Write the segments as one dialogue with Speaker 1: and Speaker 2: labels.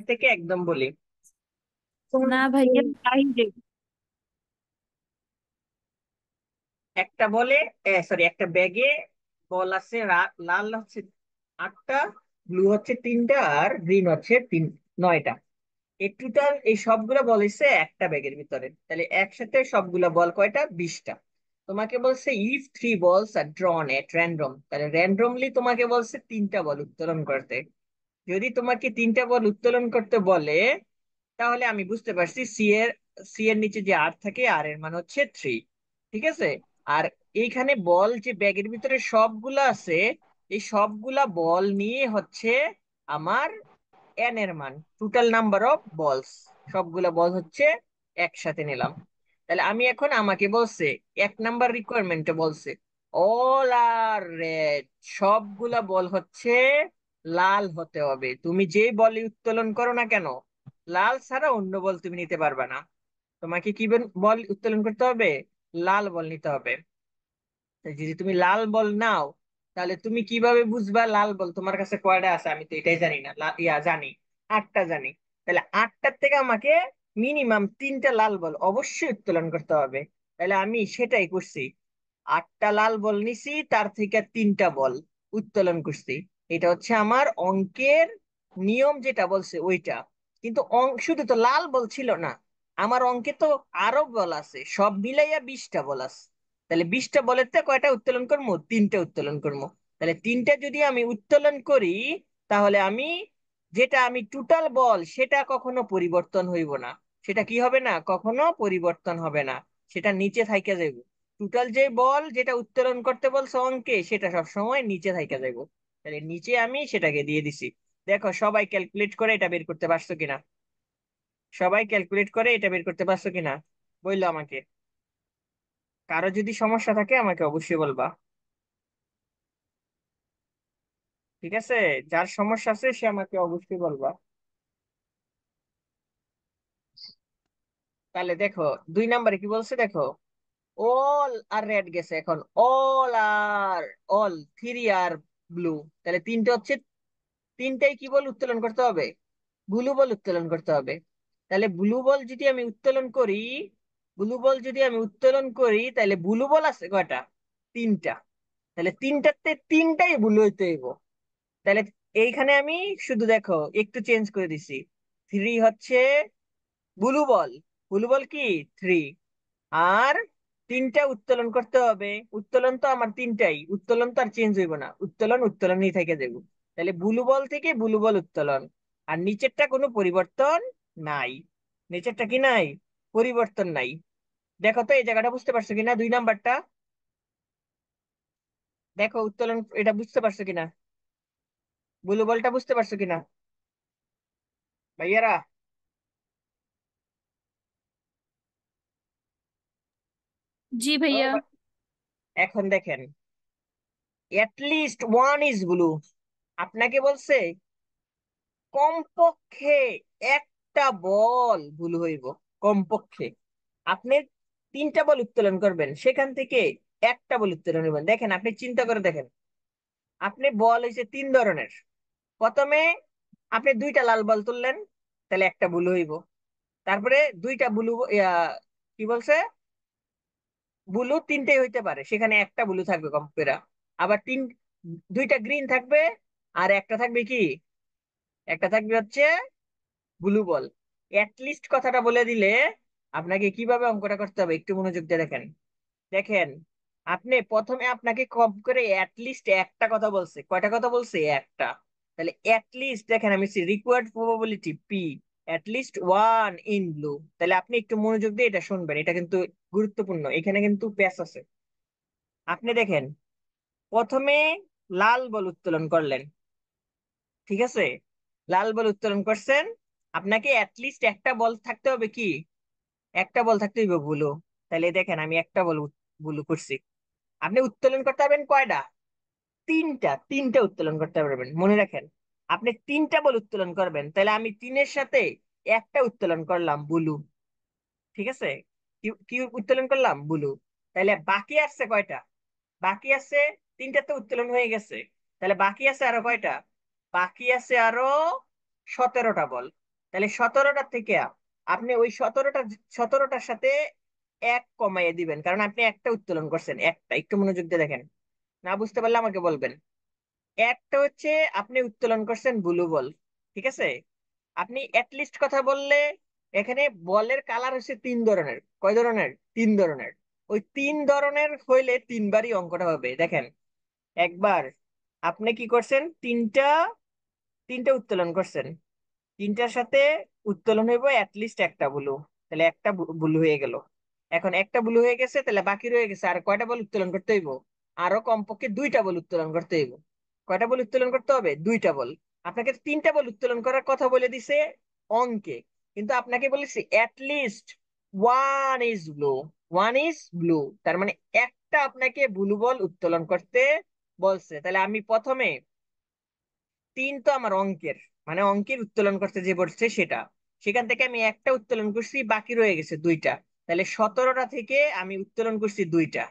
Speaker 1: থেকে একদম বলি।
Speaker 2: না ভাইয়া, বাইরে।
Speaker 1: একটা বলে, সরি, একটা ব্যাগে বল আছে, লাল হচ্ছে 8টা, ব্লু হচ্ছে 3টা, আর গ্রিন হচ্ছে 9টা। এই টোটাল এই সবগুলা বল হচ্ছে একটা ব্যাগের ভিতরে, তাহলে একসাথে সবগুলা বল কয়টা? 20টা। তোমাকে বলছে if 3 balls are drawn at random, তাহলে র্যান্ডমলি তোমাকে বলছে 3টা বল উত্তোলন করতে। যদি তোমাকে 3টা বল উত্তোলন করতে বলে, তাহলে আমি বুঝতে পারছি সি এর নিচে যে আর থাকে, আর এর মান হচ্ছে 3। ঠিক আছে। আর এইখানে বল যে ব্যাগের ভিতরে সবগুলা আছে, এই সবগুলা বল নিয়ে হচ্ছে আমার এন এর মান, টোটাল নাম্বার অফ বলস। সবগুলা বল হচ্ছে একসাথে নিলাম। তাহলে আমি এখন, আমাকে বলছে 1 নাম্বার রিকোয়ারমেন্টে বলছে অল আর রেড, সবগুলা বল হচ্ছে লাল হতে হবে। তুমি যেই বলই উত্তোলন করো না কেন, লাল ছাড়া অন্য বল তুমি নিতে পারবে না। তোমাকে কি বল উত্তোলন করতে হবে? লাল বল নিতে হবে। তাই যদি তুমি লাল বল নাও, তাহলে তুমি কিভাবে বুঝবা লাল বল তোমার কাছে কয়টা আছে? আমি তো এটাই জানি না, জানি 8টা জানি। তাহলে 8টার থেকে আমাকে মিনিমাম 3টা লাল বল অবশ্যই উত্তোলন করতে হবে। তাহলে আমি সেটাই করছি, 8টা লাল বল নিছি, তার থেকে 3টা বল উত্তোলন করছি। এটা হচ্ছে আমার অঙ্কের নিয়ম, যেটা বলছে ওইটা। কিন্তু অঙ্ক শুধু তো লাল বল ছিল না, আমার অঙ্কে তো আরো বল আছে, সব মিলাইয়া 20টা বল আছে। তাহলে 20টা বলের থেকে কয়টা উত্তোলন করবো? 3টে উত্তোলন করবো। তাহলে 3টে যদি আমি উত্তোলন করি, তাহলে আমি, যেটা আমি টোটাল বল, সেটা কখনো পরিবর্তন হইব না। সেটা কি হবে না? কখনো পরিবর্তন হবে না, সেটা নিচে থাইকা যাইব। টোটাল যে বল যেটা উত্তোলন করতে বলছে অঙ্কে, সেটা সব সময় নিচে থাইকা যাইব। তাহলে নিচে আমি সেটাকে দিয়ে দিছি। দেখো সবাই ক্যালকুলেট করে এটা বের করতে পারছো কিনা, সবাই ক্যালকুলেট করে এটা বের করতে পারছো কিনা বললো আমাকে। কারো যদি সমস্যা থাকে আমাকে অবশ্যই বলবা। ঠিক আছে, যার সমস্যা আছে সে আমাকে অবশ্যই বলবা। তাহলে দেখো 2 নাম্বারে কি বলছে, দেখো অল আর রেড গেছে, এখন অল আর, অল 3 আর ব্লু। তাহলে 3টে হচ্ছে, 3টাই কি বল উত্তোলন করতে হবে? ব্লু বল উত্তোলন করতে হবে। তাহলে ব্লু বল যদি আমি উত্তোলন করি, ব্লু বল যদি আমি উত্তোলন করি, তাহলে ব্লু বল আছে কয়টা? 3টা। তাহলে 3টাতে 3টাই ব্লু হইতে হইব। তাহলে এইখানে আমি শুধু দেখো একটু চেঞ্জ করে দিছি, 3 হচ্ছে ব্লু বল, ব্লু বল কি 3, আর 3টা উত্তোলন করতে হবে। উত্তোলন তো আমার 3টাই, উত্তোলন তো আর চেঞ্জ হইব না, উত্তোলন উত্তোলনই থেকে যাব। তাহলে ব্লু বল থেকে ব্লু বল উত্তোলন, আর নিচেরটা কোনো পরিবর্তন নাই। নিচেরটা কি নাই? পরিবর্তন নাই। দেখো তো এই জায়গাটা বুঝতে পারছো কিনা, 2 নাম্বারটা। দেখো উত্তোলন এটা বুঝতে পারছো কিনা, ব্লু বলটা বুঝতে পারছো কিনা ভাইয়ারা?
Speaker 2: জি
Speaker 1: ও
Speaker 2: ভাইয়া।
Speaker 1: এখন দেখেন, at least one is blue। আপনাকে বলছে কমপক্ষে একটা বল ভুল হইব, কমপক্ষে। আপনি 3টা বল উত্তোলন করবেন, সেখান থেকে একটা বল উত্তোলন হইবেন। দেখেন আপনি চিন্তা করে দেখেন, আপনি বল হয়েছে 3 ধরনের। প্রথমে আপনি 2টা লাল বল তুললেন, তাহলে একটা ভুল হইব। তারপরে 2টা ব্লু, কি বলছে, ব্লু 3টেই হইতে পারে, সেখানে একটা ব্লু থাকবে কম করে। আবার 2টা গ্রিন থাকবে, আর একটা থাকবে কি, একটা থাকবে হচ্ছে ব্লু বল। লিস্ট কথাটা বলে দিলে আপনাকে কিভাবে অঙ্কটা করতে হবে একটু মনোযোগ দিয়ে দেখেন। দেখেন, আপনি প্রথমে আপনাকে কম করে লিস্ট একটা কথা বলছে, কয়টা কথা বলছে? একটা। তাহলে লিস্ট দেখেন, আমি required probability p, least one in blue. তাহলে আপনি একটু মনোযোগ দিয়ে এটা শুনবেন, এটা কিন্তু গুরুত্বপূর্ণ, এখানে কিন্তু প্যাচ আছে। আপনি দেখেন, প্রথমে লাল বল উত্তোলন করলেন, ঠিক আছে, লাল বল উত্তোলন করছেন। আপনাকে লিস্ট একটা বল থাকতে হবে কি, একটা বল থাকতে হইব বুলু। তাহলে দেখেন আমি একটা বল বুলু করছি। আপনি উত্তোলন করতে পারবেন কয়টা? 3টা উত্তোলন করতে পারবেন, মনে রাখেন। আপনি 3টা বল উত্তোলন করবেন, তাহলে আমি 3-এর সাথে একটা উত্তোলন করলাম বুলু। ঠিক আছে, কি কি উত্তোলন করলাম? বুলু। তাহলে বাকি আছে কয়টা? বাকি আছে 3টা তো উত্তোলন হয়ে গেছে, তাহলে বাকি আছে আরো কয়টা? বাকি আছে আরো 17টা বল। তাহলে 17টা থেকে আপনি ওই 17টার সাথে এক কমাইয়ে দিবেন, কারণ আপনি একটা উত্তোলন করছেন, একটা, একটু মনোযোগ দিয়ে দেখেন, না বুঝতে পারলে আমাকে বলবেন। একটা হচ্ছে আপনি উত্তোলন করছেন ব্লু বল, ঠিক আছে। আপনি অ্যাটলিস্ট কথা বললে, এখানে বলের কালার হচ্ছে তিন ধরনের, কয় ধরনের? তিন ধরনের। ওই তিন ধরনের হইলে তিনবারই অঙ্কটা হবে। দেখেন, একবার আপনি কি করছেন, তিনটা তিনটা উত্তোলন করছেন, তিনটার সাথে উত্তোলন হইব অ্যাটলিস্ট একটা ব্লু, তাহলে একটা ব্লু হয়ে গেল। এখন একটা ব্লু হয়ে গেছে, তাহলে বাকি রয়ে গেছে আর কয়টা বল উত্তোলন করতে হইব? আরো কমপক্ষে দুইটা বল উত্তোলন করতে হইব। কয়টা বল উত্তোলন করতে হবে? দুইটা বল। আপনাকে তো তিনটা বল উত্তোলন করার কথা বলে দিছে অঙ্কে, কিন্তু আপনাকে বলেছি at least one is blue, one is blue, তার মানে একটা আপনাকে ব্লু বল উত্তোলন করতে বলছে। তাহলে আমি প্রথমে, তিন তো আমার অঙ্কের, মানে অঙ্কের উত্তোলন করতে যে বলছে সেটা, সেখান থেকে আমি একটা উত্তোলন করছি, বাকি রয়ে গেছে দুইটা। তাহলে 17টা থেকে আমি উত্তোলন করছি দুইটা।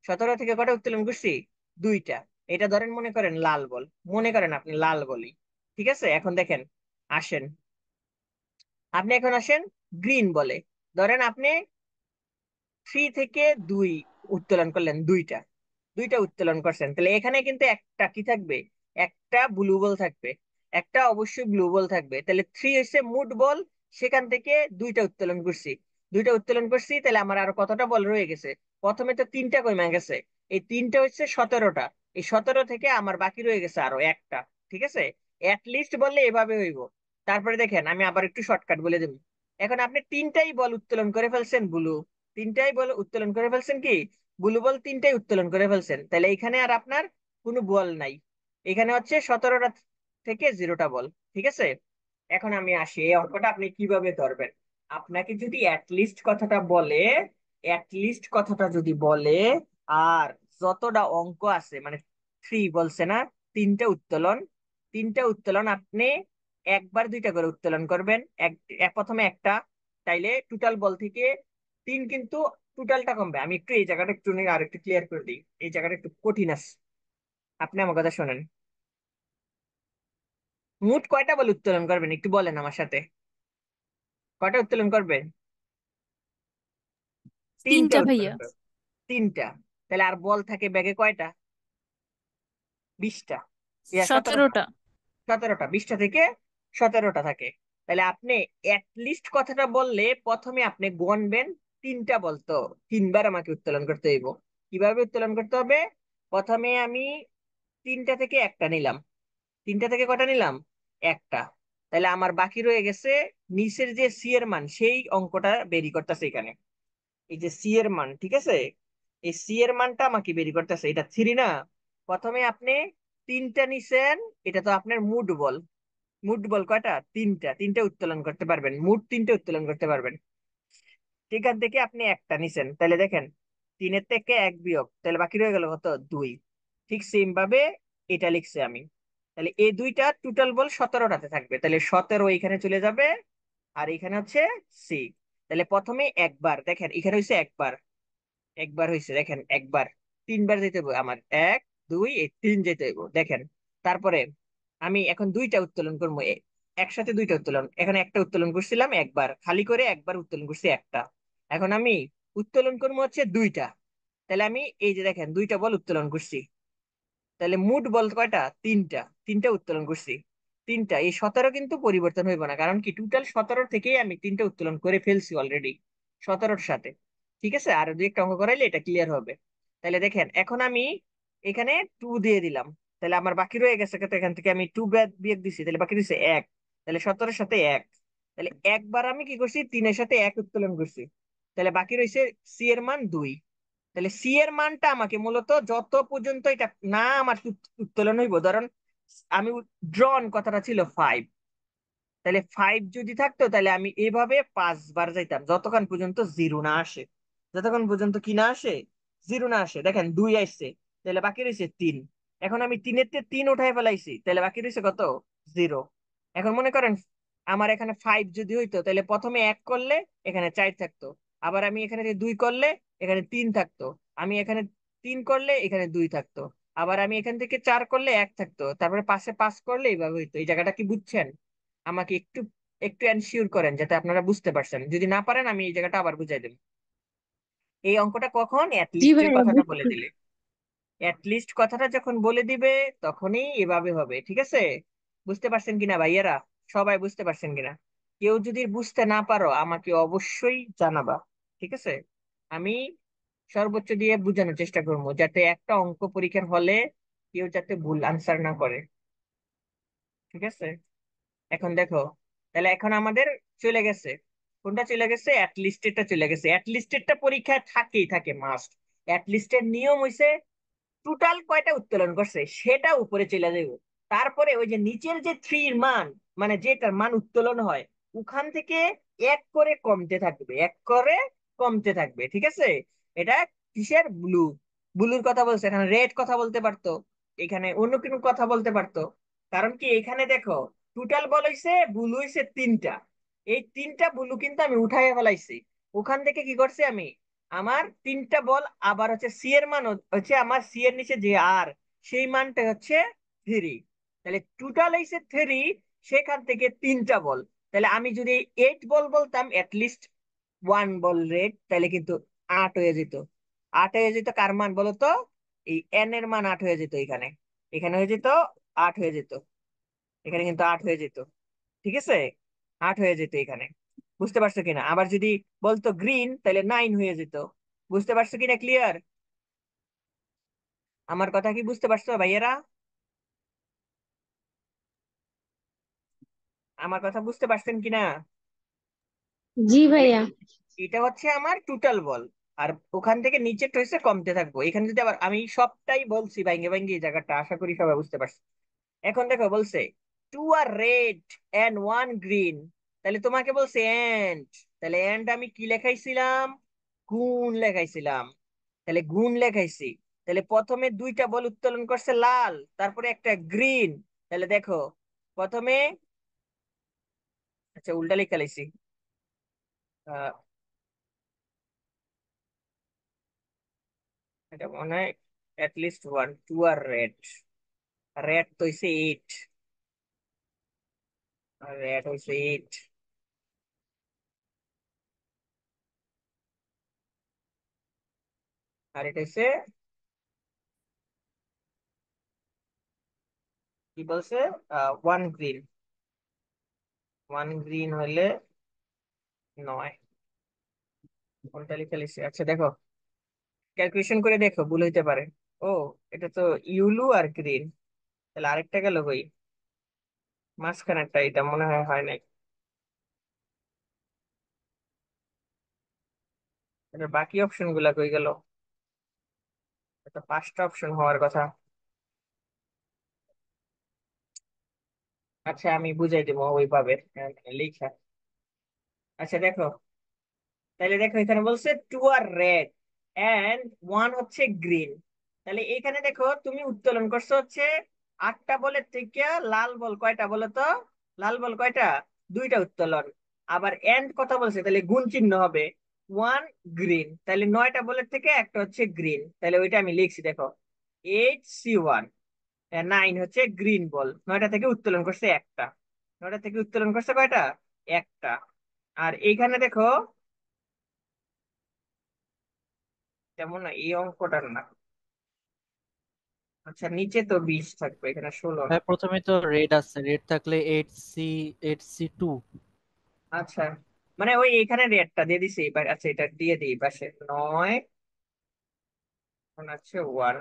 Speaker 1: 17 থেকে কটা উত্তোলন করছি? দুইটা। এটা ধরেন মনে করেন লাল বল, মনে করেন আপনি লাল বলই, ঠিক আছে। এখন দেখেন, আসেন, আপনি এখন আসেন গ্রিন বলে। ধরেন আপনি 3 থেকে 2 উত্তোলন করলেন, দুইটা, দুইটা উত্তোলন করছেন, তাহলে এখানে কিন্তু একটা কি থাকবে? একটা ব্লু বল থাকবে, একটা অবশ্যই ব্লু বল থাকবে। তাহলে 3 হচ্ছে মুড বল, সেখান থেকে দুইটা উত্তোলন করছি, দুইটা উত্তোলন করছি, তাহলে আমার আর কতটা বল রয়ে গেছে? প্রথমে তো তিনটা কমে গেছে, এই তিনটা হচ্ছে 17টা। এই 17 থেকে আমার বাকি রয়ে গেছে আরো একটা, ঠিক আছে। লিস্ট বললে এভাবে হইব। তারপরে দেখেন, আমি আবার একটু শর্টকাট বলে দেবো। এখন আপনি তিনটাই বল উত্তোলন করে ফেলছেন ব্লু, তিনটাই বল উত্তোলন করে ফেলছেন কি, ব্লু বল তিনটাই উত্তোলন করে ফেলছেন, তাহলে এখানে আর আপনার কোনো বল নাই। এখানে হচ্ছে 17টা থেকে 0টা বল, ঠিক আছে। এখন আমি আসি, এই অঙ্কটা আপনি কিভাবে ধরবেন। আপনাকে যদি অ্যাটলিস্ট কথাটা বলে, অ্যাটলিস্ট কথাটা যদি বলে, আর যতটা অঙ্ক আছে, মানে থ্রি বলছে না, তিনটা উত্তোলন, তিনটা উত্তোলন আপনি একবার দুইটা করে উত্তোলন করবেন, প্রথমে একটা, তাইলে টোটাল বল থেকে তিন, কিন্তু টোটালটা কমবে। আমি একটু এই জায়গাটা একটু আর একটু ক্লিয়ার করে দিই, এই জায়গাটা একটু কঠিন আছে, আপনি আমার কথা শোনেন। মোট কয়টা বল উত্তোলন করবেন একটু বলেন আমার সাথে, কয়টা উত্তোলন করবেন? তিনটা
Speaker 2: তিনটা
Speaker 1: উত্তোলন
Speaker 2: ভাইয়া।
Speaker 1: করবেন, তিনটা। তাহলে আর বল থাকে ব্যাগে কয়টা? 20টা, ইয়া 17টা,
Speaker 2: 17টা।
Speaker 1: 17টা, 20টা থেকে 17টা থাকে। তাহলে আপনি লিস্ট কথাটা বললে প্রথমে আপনি গণবেন, তিনটা বলতো, তিনবার আমাকে উত্তোলন করতে হইব। কিভাবে উত্তোলন করতে হবে? প্রথমে আমি তিনটা থেকে একটা নিলাম, তিনটা থেকে কটা নিলাম? একটা। তাহলে আমার বাকি রয়ে গেছে নিচের যে সি এর মান, সেই অঙ্কটা বেরি করতেছে এখানে। এই যে সি এর মান, ঠিক আছে, এই সি এর মানটা আমাকে বেরি করতেছে, এটা থ্রি না। প্রথমে আপনি তিনটা নিছেন, এটা তো আপনার মুড বল, মুড বল কয়টা? তিনটা, তিনটা উত্তোলন করতে পারবেন, মুড তিনটা উত্তোলন করতে পারবেন। সেখান থেকে আপনি একটা নিছেন, তাহলে দেখেন, তিনের থেকে এক বিয়োগ, তাহলে বাকি রয়ে গেল কত? দুই। ঠিক সেম ভাবে এটা লিখছি আমি। তাহলে এই দুইটা টোটাল বল 17টাতে থাকবে, তাহলে 17 এখানে চলে যাবে, আর এখানে হচ্ছে সি। তাহলে প্রথমে একবার দেখেন, এখানে হচ্ছে একবার, একবার হয়েছে দেখেন, একবার, তিনবার যেতে হবে আমার, এক, দুই, এই তিন যেতে হইব দেখেন। তারপরে আমি এখন দুইটা উত্তোলন করবো, একসাথে দুইটা উত্তোলন, এখানে একটা উত্তোলন করছিলাম একবার, খালি করে একবার উত্তোলন করছি একটা। এখন আমি উত্তোলন করবো হচ্ছে দুইটা, তাহলে আমি এই যে দেখেন দুইটা বল উত্তোলন করছি, তাহলে মুঠ বল কয়টা? তিনটা, তিনটা উত্তোলন করছি, তিনটা। এই 17 কিন্তু পরিবর্তন হইব না, কারণ কি টোটাল 17 থেকেই আমি তিনটা উত্তোলন করে ফেলছি অলরেডি 17-র সাথে, ঠিক আছে। আর দুই একটা অঙ্ক করাইলে এটা ক্লিয়ার হবে। তাহলে দেখেন, এখন আমি এখানে টু দিয়ে দিলাম, তাহলে আমার বাকি রয়ে গেছে কত? এখান থেকে আমি টু বিয়োগ দিছি, তাহলে বাকি দিছে এক, তাহলে 17-র সাথে এক, তাহলে একবার আমি কি করছি? তিনের সাথে এক উত্তোলন করছি, তাহলে বাকি রয়েছে সি এর মান দুই। তাহলে সি এর মানটা আমাকে মূলত যত পর্যন্ত এটা না আমার উত্তোলন হইব, ধরুন আমি ড্রন কথাটা ছিল 5, তাহলে 5 যদি থাকতো, তাহলে আমি এভাবে 5বার যাইতাম যতক্ষণ পর্যন্ত জিরো না আসে, যতক্ষণ পর্যন্ত কি না আসে? জিরো না আসে। দেখেন দুই আসছে, তাহলে বাকি রয়েছে তিন। এখন আমি তিনের তে তিন উঠাই ফেলাইছি, তাহলে বাকি রয়েছে কত? জিরো। এখন মনে করেন আমার এখানে 5 যদি হইতো, তাহলে প্রথমে এক করলে এখানে 4 থাকতো, আবার আমি এখানে দুই করলে এখানে তিন থাকতো, আমি এখানে তিন করলে এখানে দুই থাকতো, আবার আমি এখান থেকে 4 করলে এক থাকতো, তারপরে পাশে 5 করলে এইভাবে হইতো। এই জায়গাটা কি বুঝছেন? আমাকে একটু একটু এনশিওর করেন যাতে আপনারা বুঝতে পারছেন, যদি না পারেন আমি এই জায়গাটা আবার বুঝাই দেব। এই অঙ্কটা কখন
Speaker 2: জি
Speaker 1: অ্যাটলিস্টের
Speaker 2: ভাইয়া
Speaker 1: কথাটা বলে
Speaker 2: বুঝছি।
Speaker 1: দিলে, অ্যাটলিস্ট কথাটা যখন বলে দিবে তখনই এভাবে হবে, ঠিক আছে? বুঝতে পারছেন কিনা ভাইয়েরা? সবাই বুঝতে পারছেন কিনা? কেউ যদি বুঝতে না পারো আমাকে অবশ্যই জানাবা, ঠিক আছে? আমি সর্বোচ্চ দিয়ে বোঝানোর চেষ্টা করবো যাতে একটা অঙ্ক পরীক্ষার হলে কেউ যাতে ভুল আনসার না করে, ঠিক আছে? এখন দেখো, তাহলে এখন আমাদের চলে গেছে, কোনটা চলে গেছে? অ্যাটলিস্টেডটা চলে গেছে। অ্যাটলিস্টেডটা পরীক্ষায় থাকেই থাকে, মাস্ট। অ্যাটলিস্টের নিয়ম হইছে টোটাল কয়টা উত্তোলন করছে সেটা উপরে চলে যাবে, তারপরে ওই যে নিচের যে থ্রির মান, মানে যেটার মান উত্তোলন হয় ওখান থেকে এক করে কমতে থাকবে, এক করে কমতে থাকবে, ঠিক আছে? এটা কিসের? ব্লু। ব্লুর কথা বলছে, এখানে রেড কথা বলতে পারতো, এখানে অন্য কোনো কথা বলতে পারতো। কারণ কি এখানে দেখো, টোটাল বল হইছে ব্লু হইছে তিনটা, এই তিনটা ব্লু কিন্তু আমি উঠাইয়া ফেলাইছি। ওখান থেকে কি করছি আমি, আমার তিনটা বল, আবার হচ্ছে সি এর মান হচ্ছে আমার সি এর নিচে যে আর, সেই মানটা হচ্ছে 3, তাহলে টোটাল হইছে 3, সেখান থেকে তিনটা বল। তাহলে আমি যদি 8 বল বলতাম, লিস্ট 1 বল রেড, তাহলে কিন্তু 8 হয়ে যেত। 8 হয়ে যেত কার মান বলতো? এই এন এর মান 8 হয়ে যেত এখানে, এখানে হয়ে যেত 8 হয়ে যেত, এখানে কিন্তু 8 হয়ে যেত, ঠিক আছে? 8 হয়ে যেত এখানে। বুঝতে পারছো কিনা? আবার যদি বলতো গ্রিন, তাহলে 9 হয়ে যেত। বুঝতে পারছো কিনা? ক্লিয়ার? আমার কথা কি বুঝতে পারছো ভাইয়েরা? আমার কথা বুঝতে পারছেন কিনা?
Speaker 2: জি
Speaker 1: তাহলে
Speaker 2: ভাইয়া।
Speaker 1: এটা হচ্ছে আমার টোটাল বল, আর ওখান থেকে নিচেরটা হচ্ছে কমতে থাকবো। এখানে যদি আবার আমি সবটাই বলছি ভাঙ্গে ভাঙ্গে এই জায়গাটা, আশা করি সবাই বুঝতে পারছে। এখন দেখো বলছে two are red and one green, তাহলে তোমাকে বলছে এন্ড, তাহলে এন্ড আমি কি লেখাইছিলাম? গুণ লেখাইছিলাম, তাহলে গুণ লেখাইছি। তাহলে প্রথমে দুইটা বল উত্তোলন করছে লাল, তারপরে একটা গ্রিন। তাহলে দেখো প্রথমে, আচ্ছা উল্টা লেখা লাইছি, আহ, এটা মনে হয় list one, two are red, red তো হইছে 8, রেড হইছে 8, আর এটা হইছে কি বলছে? ওয়ান গ্রিন, ওয়ান গ্রিন হইলে 9। কোনটা লিখে লিখছি? আচ্ছা দেখো, ক্যালকুলেশন করে দেখো, ভুল হইতে পারে। ও, এটা তো ইউলু আর গ্রিন, তাহলে আরেকটা গেল কই? মাঝখানেরটা এটা মনে হয় হয় নাই। এটা বাকি অপশন গুলা কই গেল? এটা 5টা অপশন হওয়ার কথা। আচ্ছা আমি বুঝাই দিব ওইভাবে, লিখা। আচ্ছা দেখো, তাহলে দেখো এখানে বলছে two are red and one হচ্ছে গ্রিন। তাহলে এখানে দেখো তুমি উত্তোলন করছো হচ্ছে 8টা বলের থেকে লাল বল কয়টা বলো তো? লাল বল কয়টা? দুইটা উত্তোলন। আবার এন্ড কথা বলছে, তাহলে গুণ চিহ্ন হবে, ওয়ান গ্রিন, তাহলে 9টা বলের থেকে একটা হচ্ছে গ্রিন, তাহলে ওইটা আমি লিখছি দেখো, HC1। 9 হচ্ছে গ্রিন বল, 9টা থেকে উত্তোলন করছে একটা, 9টা থেকে উত্তোলন করছে কয়টা? একটা। আর এইখানে দেখো, তেমন না এই অঙ্কটার না। আচ্ছা নিচে তো 20 থাকবে, এখানে 16 না।
Speaker 3: হ্যাঁ, প্রথমে তো রেড আছে, রেড থাকলে 8C 2।
Speaker 1: আচ্ছা, মানে ওই এখানে রেটটা দিয়ে দিছি এবার। আচ্ছা এটা দিয়ে দিই পাশে, 9 এখন আছে 1,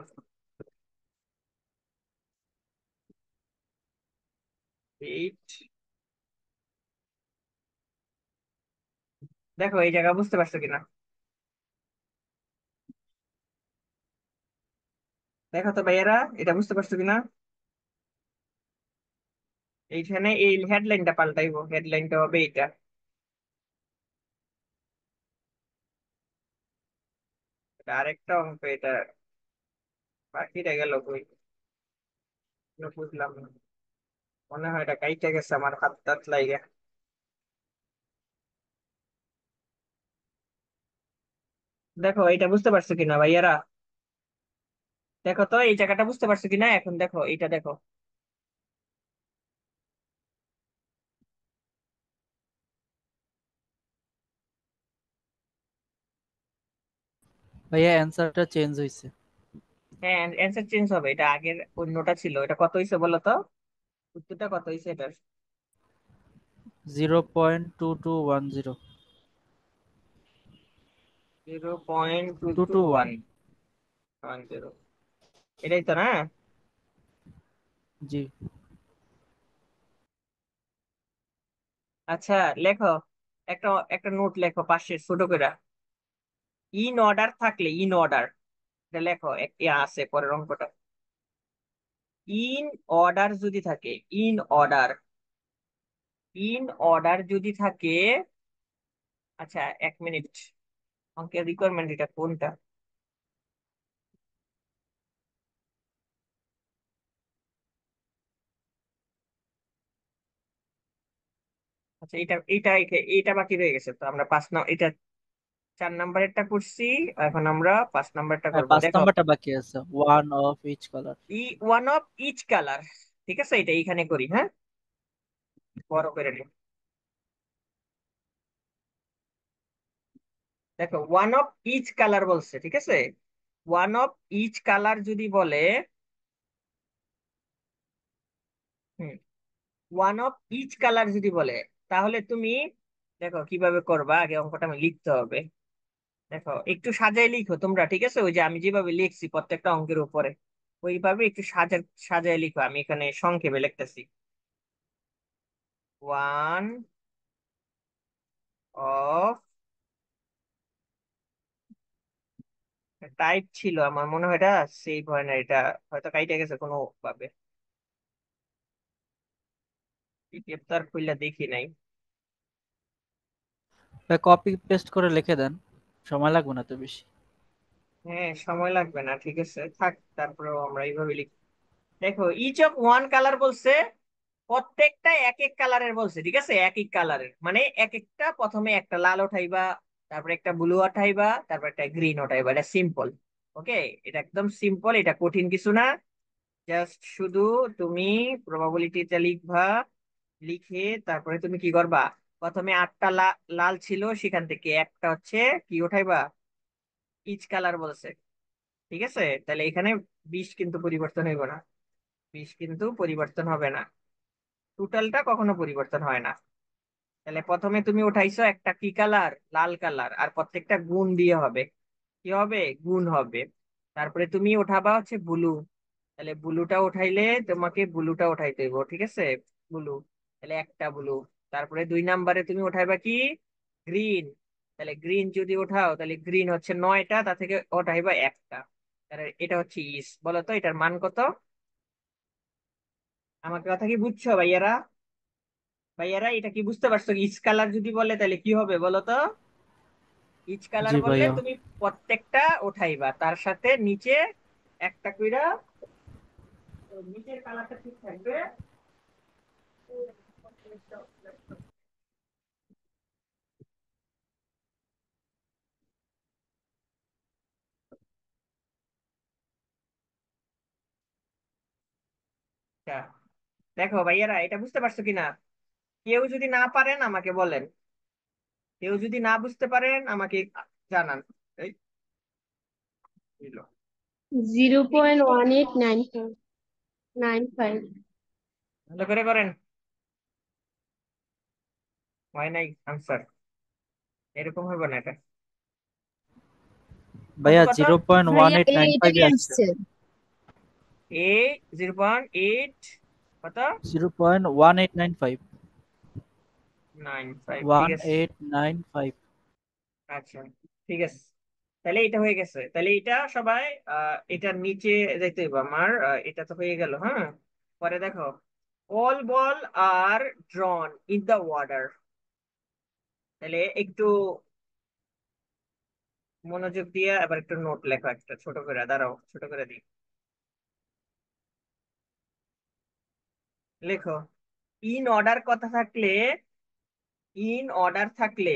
Speaker 1: 8। দেখো এই জায়গা বুঝতে পারছো কিনা? দেখো তো ভাইয়েরা, এটা বুঝতে পারছো কিনা? এইখানে এই হেডলাইনটা পাল্টাইবো, হেডলাইনটা হবে এটা। এটা আরেকটা অঙ্ক এটা, বাকিটা গেল কই? এটা বুঝলাম না, মনে হয় এটা কাইটা গেছে আমার হাত টাত লাইগা। দেখো এটা বুঝতে পারছো কিনা ভাইয়ারা? দেখো তো এই জায়গাটা বুঝতে পারছো কিনা? এখন দেখো এটা দেখো,
Speaker 3: ভাইয়া অ্যান্সারটা চেঞ্জ হয়েছে।
Speaker 1: হ্যাঁ, অ্যান্সার চেঞ্জ হবে, এটা আগের অন্যটা ছিল। এটা কত হয়েছে বলো তো, উত্তরটা কত হয়েছে এটার?
Speaker 3: 0.2210। Two two one.
Speaker 1: 0.2211 এটাই তো না?
Speaker 3: জি।
Speaker 1: আচ্ছা, লেখো, একটা একটা নোট লেখো পাশে ছোট করে। ইন অর্ডার থাকলে, ইন অর্ডার, এটা লেখো, আছে পরের অঙ্কটা। ইন অর্ডার যদি থাকে, ইন অর্ডার, ইন অর্ডার যদি থাকে, আচ্ছা 1 মিনিট, অঙ্কের রিকোয়ারমেন্ট এটা কোনটা? আচ্ছা, এটা বাকি রয়ে গেছে, তো আমরা এটা 4 নাম্বারেরটা করছি, এখন আমরা 5 নাম্বারটা
Speaker 3: হ্যাঁ,
Speaker 1: করবো,
Speaker 3: 5
Speaker 1: দেখো।
Speaker 3: নাম্বারটা বাকি আছে, one of each colour.
Speaker 1: One of each colour, ঠিক আছে, এটা এইখানে করি, হ্যাঁ, বড় করে নিই। দেখো, ওয়ান অফ ইচ কালার বলছে, ঠিক আছে। ওয়ান অফ ইচ কালার যদি বলে, হুম, ওয়ান অফ ইচ কালার যদি বলে, তাহলে তুমি দেখো কিভাবে করবা, আগে অঙ্কটা আমি লিখতে হবে। দেখো, একটু সাজায় লিখো তোমরা, ঠিক আছে, ওই যে আমি যেভাবে লিখছি প্রত্যেকটা অঙ্কের উপরে, ওইভাবে একটু সাজায় লিখো, আমি এখানে সংক্ষেপে লিখতেছি। ওয়ান অফ, টাইপ ছিল আমার মনে হয়, এটা সেভ হয় না, এটা হয়তো কাইটে গেছে কোনো ভাবে, পিডিএফ তো আর খুললে দেখি নাই।
Speaker 3: কপি পেস্ট করে লিখে দেন, সময় লাগবে না তো বেশি।
Speaker 1: হ্যাঁ, সময় লাগবে না, ঠিক আছে, থাক, তারপরেও আমরা এইভাবে লিখি। দেখো, ইচ অফ ওয়ান কালার বলছে, প্রত্যেকটা এক এক কালারের বলছে, ঠিক আছে, এক এক কালারের মানে এক একটা, প্রথমে একটা লাল উঠাইবা, তারপরে একটা ব্লু উঠাইবা, তারপর একটা গ্রিন উঠাইবা, এটা সিম্পল। ওকে, এটা একদম সিম্পল, এটা কঠিন কিছু না। জাস্ট শুধু তুমি প্রবাবিলিটিটা লিখবা, লিখে তারপরে তুমি কি করবা, প্রথমে 8টা লাল ছিল, সেখান থেকে একটা হচ্ছে কি উঠাইবা, ইচ কালার বলছে, ঠিক আছে। তাহলে এখানে 20 কিন্তু পরিবর্তন হইব না, 20 কিন্তু পরিবর্তন হবে না, টোটালটা কখনো পরিবর্তন হয় না। তাহলে প্রথমে তুমি উঠাইছো একটা কি কালার, লাল কালার, আর প্রত্যেকটা গুণ দিয়ে হবে, কি হবে, গুণ হবে। তারপরে তুমি উঠাবা হচ্ছে ব্লু, তাহলে ব্লুটা উঠাইলে তোমাকে ব্লুটা উঠাইতে হইব, ঠিক আছে, ব্লু, তাহলে একটা ব্লু। তারপরে 2 নাম্বারে তুমি উঠাইবা কি, গ্রিন, তাহলে গ্রিন যদি উঠাও, তাহলে গ্রিন হচ্ছে 9টা, তা থেকে উঠাইবা একটা। তাহলে এটা হচ্ছে ইস, বলো তো এটার মান কত? আমার কথা কি বুঝছো ভাইয়ারা? ভাইয়ারা, এটা কি বুঝতে পারছো? ইচ কালার যদি বলে তাহলে কি হবে বলো তো? ইচ কালার
Speaker 3: জি
Speaker 1: বললে
Speaker 3: ভাইয়া।
Speaker 1: তুমি প্রত্যেকটা উঠাইবা, তার সাথে নিচে একটা কইরা, তো নিচের কালারটা ঠিক থাকবে। আচ্ছা, দেখো ভাইয়ারা, এটা বুঝতে পারছো কিনা? কেউ যদি না পারেন আমাকে বলেন, কেউ যদি না বুঝতে পারেন আমাকে জানান। এই নিলো।
Speaker 2: 0.189495।
Speaker 1: ভালো করে করেন, হয় নাই আনসার, এরকম হবে না এটা। কত
Speaker 3: ভাইয়া
Speaker 1: কত?
Speaker 3: 0.1895
Speaker 2: এটারই
Speaker 3: আসছে।
Speaker 2: আসছে।
Speaker 1: এ 0.8, কত,
Speaker 3: 0.1895।
Speaker 1: 95, ঠিক
Speaker 3: ওয়ান
Speaker 1: আছে।
Speaker 3: এইট নাইন ফাইভ
Speaker 1: আচ্ছা, ঠিক আছে, তাহলে এটা হয়ে গেছে, তাহলে এটা সবাই এটার নিচে যাইতে হইব আমার, এটা তো হয়ে গেল, হ্যাঁ। পরে দেখো, all ball are drawn in the water, তাহলে একটু মনোযোগ দিয়ে আবার একটু নোট লেখো, একটা ছোট করে, দাঁড়াও ছোট করে দিই, লেখো। ইন অর্ডার কথা থাকলে, ইন অর্ডার থাকলে,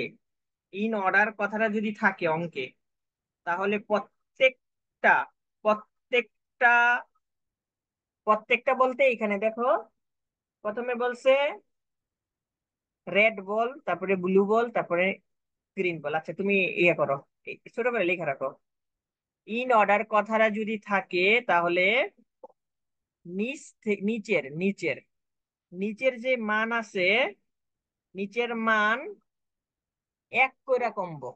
Speaker 1: ইন অর্ডার কথাটা যদি থাকে অঙ্কে, তাহলে প্রত্যেকটা, প্রত্যেকটা, প্রত্যেকটা বলতে এখানে দেখো, প্রথমে বলছে রেড বল, তারপরে ব্লু বল, তারপরে গ্রিন বল। আচ্ছা, তুমি ইয়ে করো, ছোট করে লিখে রাখো, ইন অর্ডার কথাটা যদি থাকে তাহলে নিচের নিচের নিচের যে মান আছে, নিচের মান এক কইরা কমবো,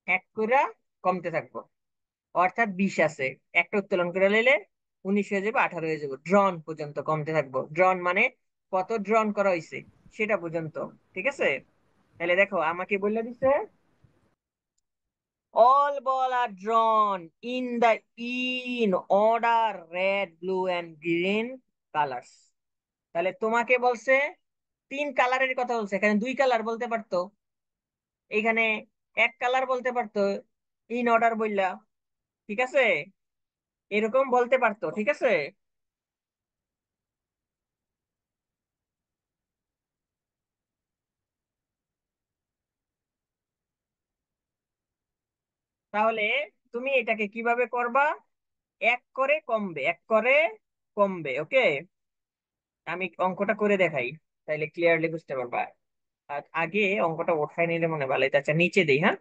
Speaker 1: এক কইরা কমতে থাকবো। অর্থাৎ 20 আছে, একটা উত্তোলন করে নিলে 19 হয়ে যাবে, 18 হয়ে যাবে, ড্রন পর্যন্ত কমতে থাকবো। ড্রন মানে কত ড্রন করা হয়েছে সেটা পর্যন্ত। ঠিক আছে, তাহলে দেখো আমাকে বলে দিছে all ball are drawn in the in order red blue and green colors। তাহলে তোমাকে বলছে তিন কালারের কথা বলছে, এখানে দুই কালার বলতে পারতো, এখানে এক কালার বলতে পারতো, ইন অর্ডার বললা। ঠিক আছে, এরকম বলতে পারতো। ঠিক আছে, তাহলে তুমি এটাকে কিভাবে করবা? এক করে কমবে, এক করে কমবে। ওকে, আমি অঙ্কটা করে দেখাই, তাইলে ক্লিয়ারলি বুঝতে পারবা। আর আগে অঙ্কটা ওঠাই নিলে মনে ভালো হতো। আচ্ছা নিচে দেই, হ্যাঁ।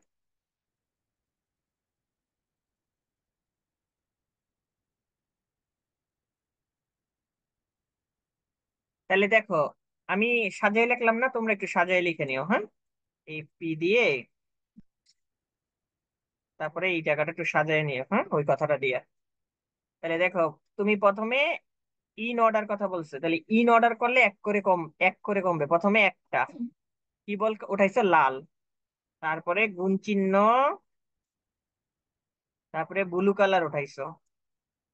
Speaker 1: তাহলে দেখো, আমি সাজাই লিখলাম না, তোমরা একটু সাজাই লিখে নিও, হ্যাঁ। এই পি দিয়ে তারপরে এই জায়গাটা একটু সাজাই নিও, হ্যাঁ, ওই কথাটা দিয়ে। তাহলে দেখো, তুমি প্রথমে ইন অর্ডার কথা বলছে, তাহলে ইন অর্ডার করলে এক করে কম, এক করে কমবে। প্রথমে একটা কি বল উঠাইছো লাল, তারপরে গুণ চিহ্ন, তারপরে ব্লু কালার উঠাইছো,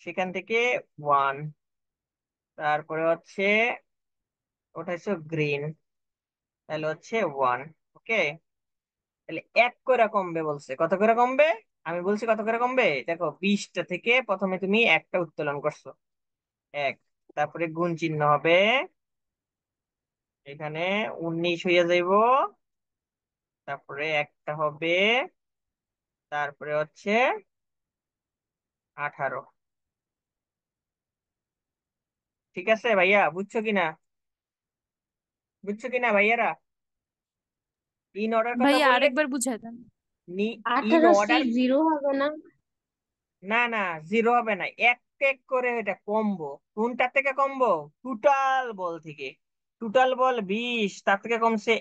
Speaker 1: সেখান থেকে ওয়ান, তারপরে হচ্ছে উঠাইছো গ্রিন, তাহলে হচ্ছে ওয়ান। ওকে, তাহলে এক করে কমবে বলছে, কত করে কমবে? আমি বলছি কত করে কমবে, দেখো 20টা থেকে প্রথমে তুমি একটা উত্তোলন করছো, এক, তারপরে গুণ চিহ্ন হবে, এখানে 19 হইয়া যাইব, তারপরে একটা হবে, তারপরে হচ্ছে 18। ঠিক আছে ভাইয়া, বুঝছো কিনা? বুঝছো কিনা ভাইয়ারা? ইন অর্ডার কথা
Speaker 2: ভাইয়া
Speaker 1: বললে
Speaker 2: আরেকবার বুঝাই দেন।
Speaker 1: ইন
Speaker 2: 18 সি
Speaker 1: অর্ডার,
Speaker 2: জিরো হবে না?
Speaker 1: না না, জিরো হবে না, এক এক করে এটা কমবো। কোনটা থেকে কমবো? টোটাল বল থেকে। টোটাল বল 20, তার থেকে কমছে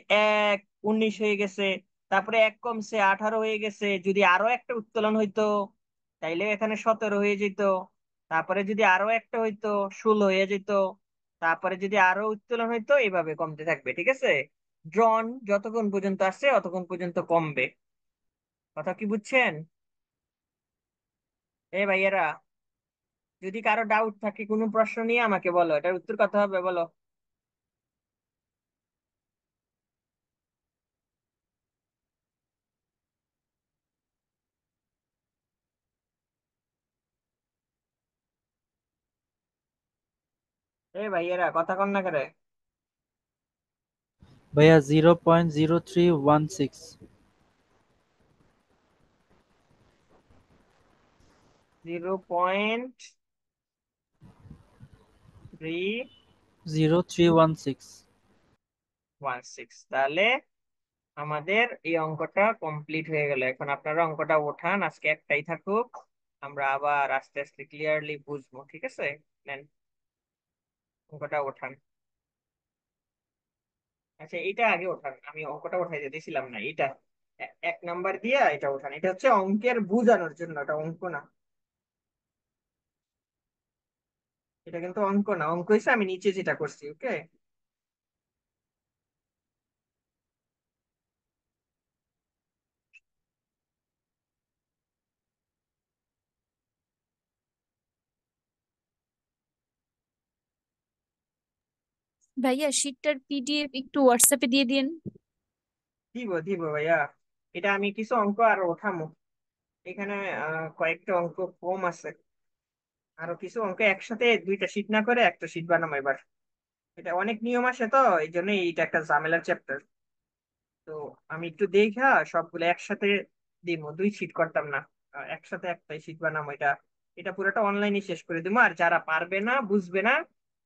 Speaker 1: এক, 19 হয়ে গেছে, তারপরে এক কমছে 18 হয়ে গেছে। যদি আরো একটা উত্তোলন হইতো তাইলে এখানে 17 হয়ে যেত, তারপরে যদি আরো একটা হইতো 16 হয়ে যেত, তারপরে যদি আরো উত্তোলন হইতো, এইভাবে কমতে থাকবে। ঠিক আছে, ড্রন যতক্ষণ পর্যন্ত আসছে ততক্ষণ পর্যন্ত কমবে। কথা কি বুঝছেন এ ভাইয়েরা? যদি কারো ডাউট থাকে কোনো প্রশ্ন নিয়ে আমাকে বলো, এটার উত্তর কথা হবে, বলো। এ ভাইয়েরা কথা কন না করে।
Speaker 3: ভাইয়া 0.0316। 0316।
Speaker 1: 0.316। তাহলে আমাদের এই অঙ্কটা কমপ্লিট হয়ে গেল। এখন আপনারা অঙ্কটা ওঠান, আজকে একটাই থাকুক, আমরা আবার আস্তে আস্তে ক্লিয়ারলি বুঝবো। ঠিক আছে, নেন অঙ্কটা ওঠান। আচ্ছা এটা আগে ওঠান, আমি অঙ্কটা উঠাই দিয়েছিলাম না, এটা এক নাম্বার দিয়ে এটা ওঠান। এটা হচ্ছে অঙ্কের বোঝানোর জন্য, এটা অঙ্ক না। এটা কিন্তু অঙ্ক না, অঙ্ক হিসেবে আমি নিচে যেটা করছি। ওকে,
Speaker 2: ভাইয়া শীটটার পিডিএফ একটু হোয়াটসঅ্যাপে দিয়ে দিন।
Speaker 1: দিব দিব ভাইয়া। এটা আমি কিছু অঙ্ক আর ওঠামো এখানে, কয়েকটা অঙ্ক কম আছে, আরো কিছু অঙ্ক একসাথে দুইটা শীট না করে একটা শীট বানাবো এবার। এটা অনেক নিয়ম আসে তো, এই জন্য এইটা একটা ঝামেলার চ্যাপ্টার। তো আমি একটু দেখা সবগুলো একসাথে দিব, দুই শীট করতাম না, একসাথে একটাই শীট বানাবো। এটা এটা পুরোটা অনলাইনে শেষ করে দিব। আর যারা পারবে না, বুঝবে না,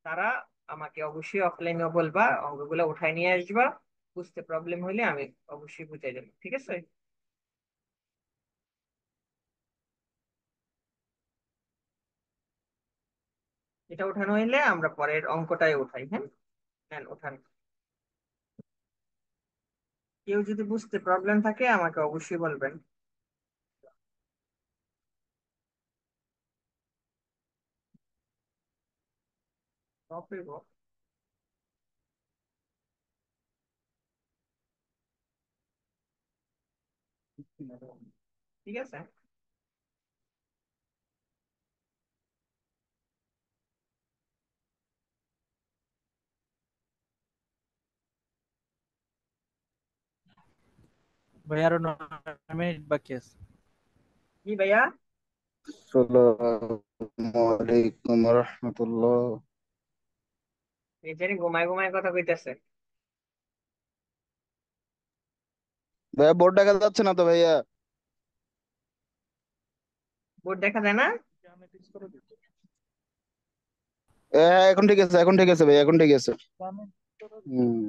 Speaker 1: তারা আমাকে অবশ্যই অফলাইনেও বলবা, অঙ্কগুলো উঠাই নিয়ে আসবা। বুঝতে প্রবলেম হলে আমি অবশ্যই বুঝাই দেবো। ঠিক আছে। এটা ওঠানো হইলে আমরা পরের অঙ্কটাই উঠাই। হ্যাঁ, নেন ওঠান। কেউ যদি বুঝতে প্রবলেম থাকে আমাকে অবশ্যই বলবেন। অপূর্ব। ঠিক আছে।
Speaker 3: ভাই আরো 9 মিনিট বাকি আছে।
Speaker 1: কি ভাইয়া?
Speaker 4: আসসালামু আলাইকুম রহমতুল্লাহ।
Speaker 1: এই জানি ঘুমায় ঘুমায় কথা কইতেছে।
Speaker 4: ভাইয়া বোর্ড দেখা যাচ্ছে না তো ভাইয়া।
Speaker 1: বোর্ড দেখা যায় না?
Speaker 4: হ্যাঁ এখন ঠিক আছে, এখন ঠিক আছে ভাইয়া, এখন ঠিক আছে। হুম।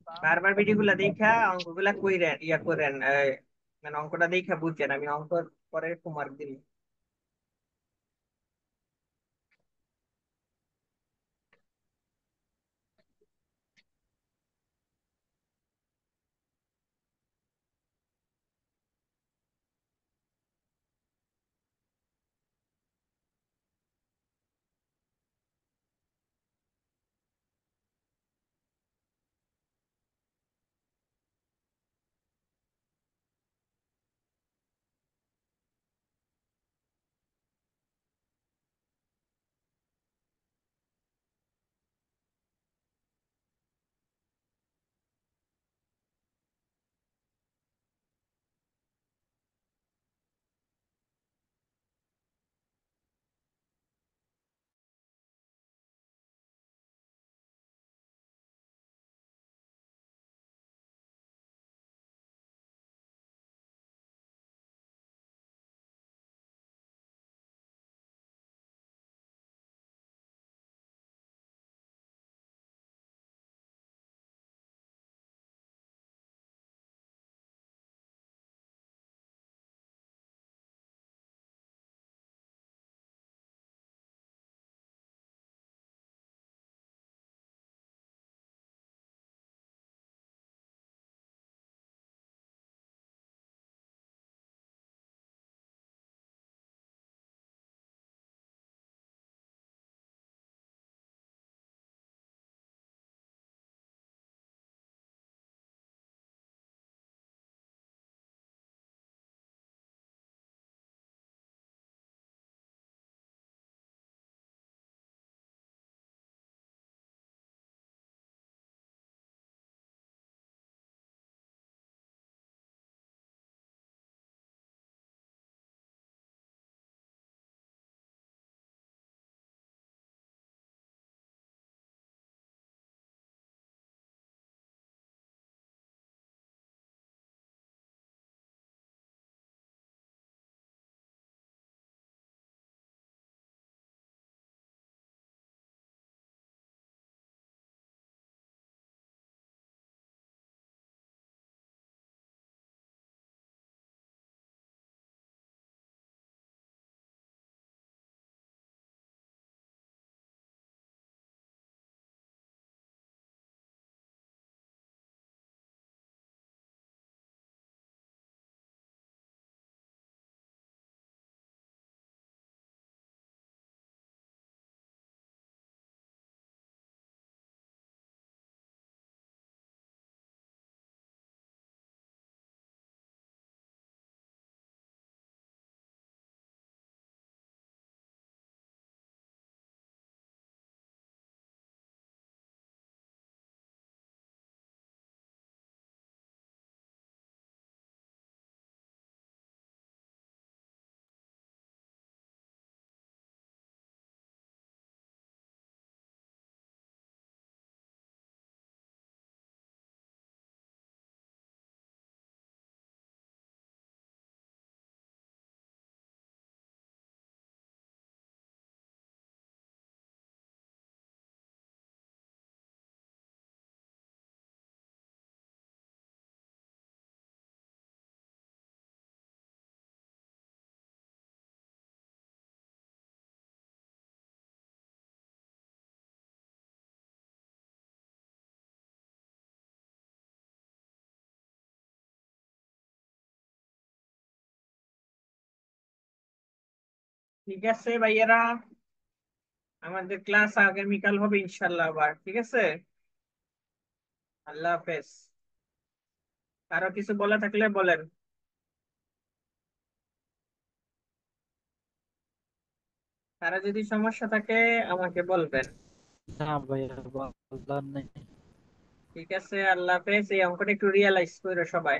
Speaker 1: বারবার ভিডিও গুলা দেখা অঙ্কগুলা কইরেন, ইয়া করেন, মানে অঙ্কটা দেখা বুঝছেন। আমি অঙ্ক পরে হোমওয়ার্ক দিই। ঠিক আছে ভাইয়েরা, আমাদের ক্লাস আগামীকাল হবে ইনশাল্লাহ আবার, ঠিক আছে? আল্লাহ হাফেজ। কারো কিছু বলা থাকলে বলেন। কারো যদি সমস্যা থাকে আমাকে বলবেন।
Speaker 3: না ভাইয়া, বলার নেই।
Speaker 1: ঠিক আছে, আল্লাহ হাফেজ। এই অঙ্কটা একটু রিয়েলাইজ করো সবাই।